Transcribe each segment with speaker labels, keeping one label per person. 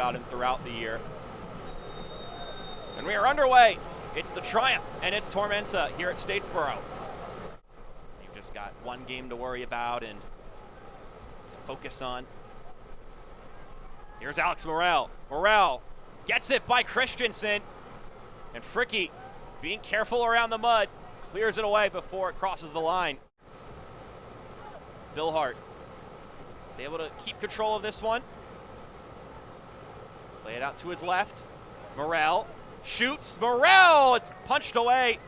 Speaker 1: about him throughout the year. And we are underway. It's the Triumph, and it's Tormenta here at Statesboro. You've just got one game to worry about and to focus on. Here's Alex Morel. Morel gets it by Christensen. And Fricky, being careful around the mud, clears it away before it crosses the line. Billhardt is able to keep control of this one. Play it out to his left. Morel shoots. Morel! It's punched away.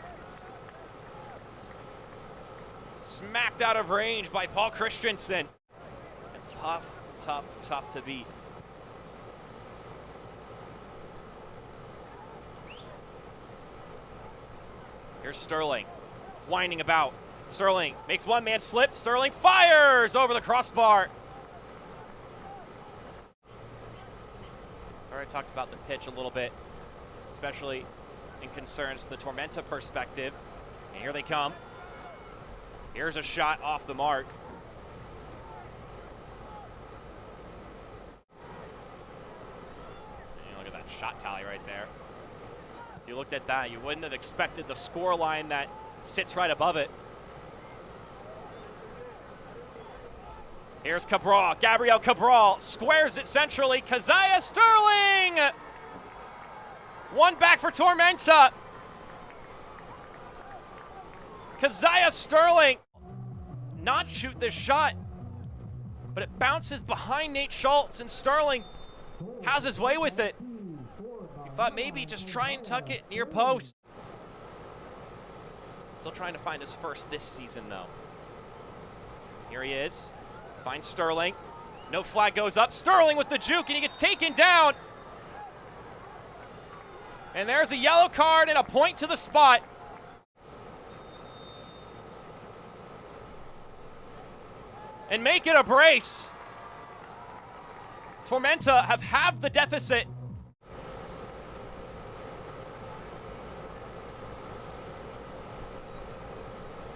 Speaker 1: Smacked out of range by Paul Christensen. And tough, tough, tough to beat. Here's Sterling, winding about. Sterling makes one man slip. Sterling fires over the crossbar. Already talked about the pitch a little bit, especially in concerns to the Tormenta perspective. And here they come. Here's a shot off the mark. And look at that shot tally right there. If you looked at that, you wouldn't have expected the score line that sits right above it. Here's Cabral. Gabriel Cabral squares it centrally. Kazaiah Sterling! One back for Tormenta. Kazaiah Sterling not shoot this shot, but it bounces behind Nate Schultz, and Sterling has his way with it. He thought maybe just try and tuck it near post. Still trying to find his first this season, though. Here he is. Finds Sterling. No flag goes up. Sterling with the juke, and he gets taken down. And there's a yellow card and a point to the spot. And make it a brace. Tormenta have halved the deficit.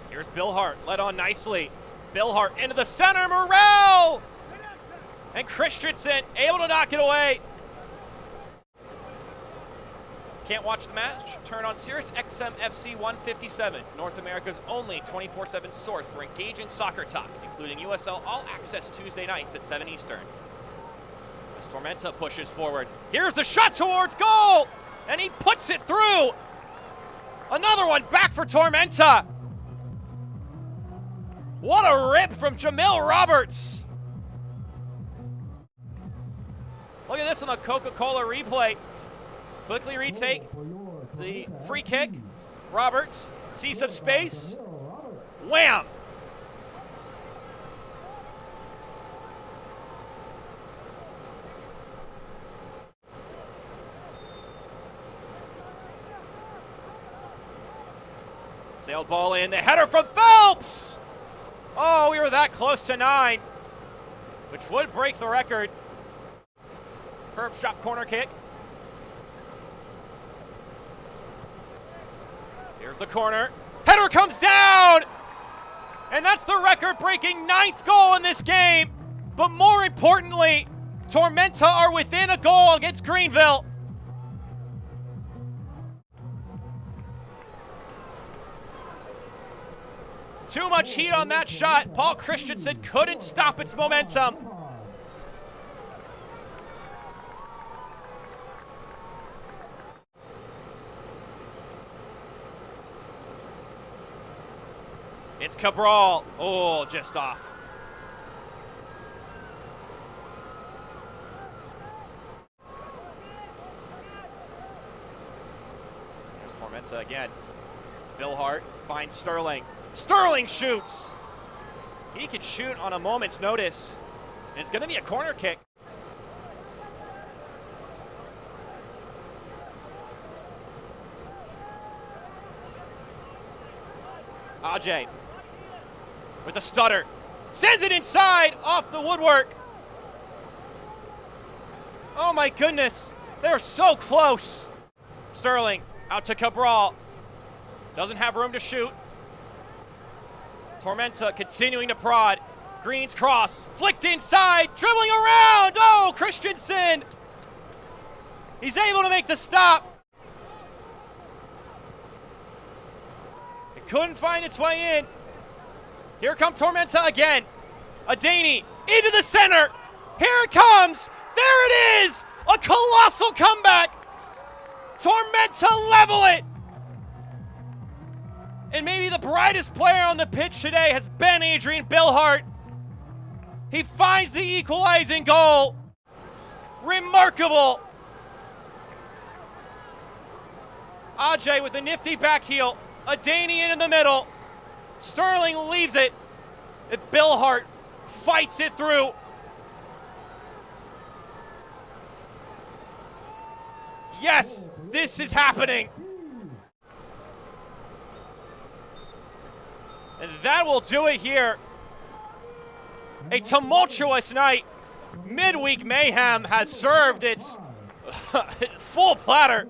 Speaker 1: Here's Billhardt, led on nicely. Billhardt into the center, Morel! And Christensen able to knock it away. Can't watch the match? Turn on Sirius XM FC 157, North America's only 24/7 source for engaging soccer talk, including USL All Access Tuesday nights at 7 Eastern. As Tormenta pushes forward, here's the shot towards goal! And he puts it through! Another one back for Tormenta! What a rip from Jamil Roberts! Look at this on the Coca-Cola replay. Quickly retake the free kick. Roberts sees some space. Wham! Sailed ball in. The header from Phelps! Oh, we were that close to 9, which would break the record. Herb shot corner kick. Here's the corner. Header comes down! And that's the record-breaking 9th goal in this game. But more importantly, Tormenta are within a goal against Greenville. Too much heat on that shot. Paul Christensen couldn't stop its momentum. It's Cabral. Oh, just off. There's Tormenta again. Billhardt finds Sterling. Sterling shoots. He can shoot on a moment's notice. And it's going to be a corner kick. Ajay with a stutter. Sends it inside off the woodwork. Oh my goodness. They're so close. Sterling out to Cabral. Doesn't have room to shoot. Tormenta continuing to prod. Green's cross, flicked inside, dribbling around. Oh, Christensen He's able to make the stop. It couldn't find its way in. Here come Tormenta again. Adani into the center. Here it comes. There it is. A colossal comeback. Tormenta level it. And maybe the brightest player on the pitch today has been Adrian Billhardt. He finds the equalizing goal. Remarkable. Ajay with a nifty back heel. Adani in the middle. Sterling leaves it. And Billhardt fights it through. Yes, this is happening. And that will do it here. A tumultuous night. Midweek mayhem has served its full platter.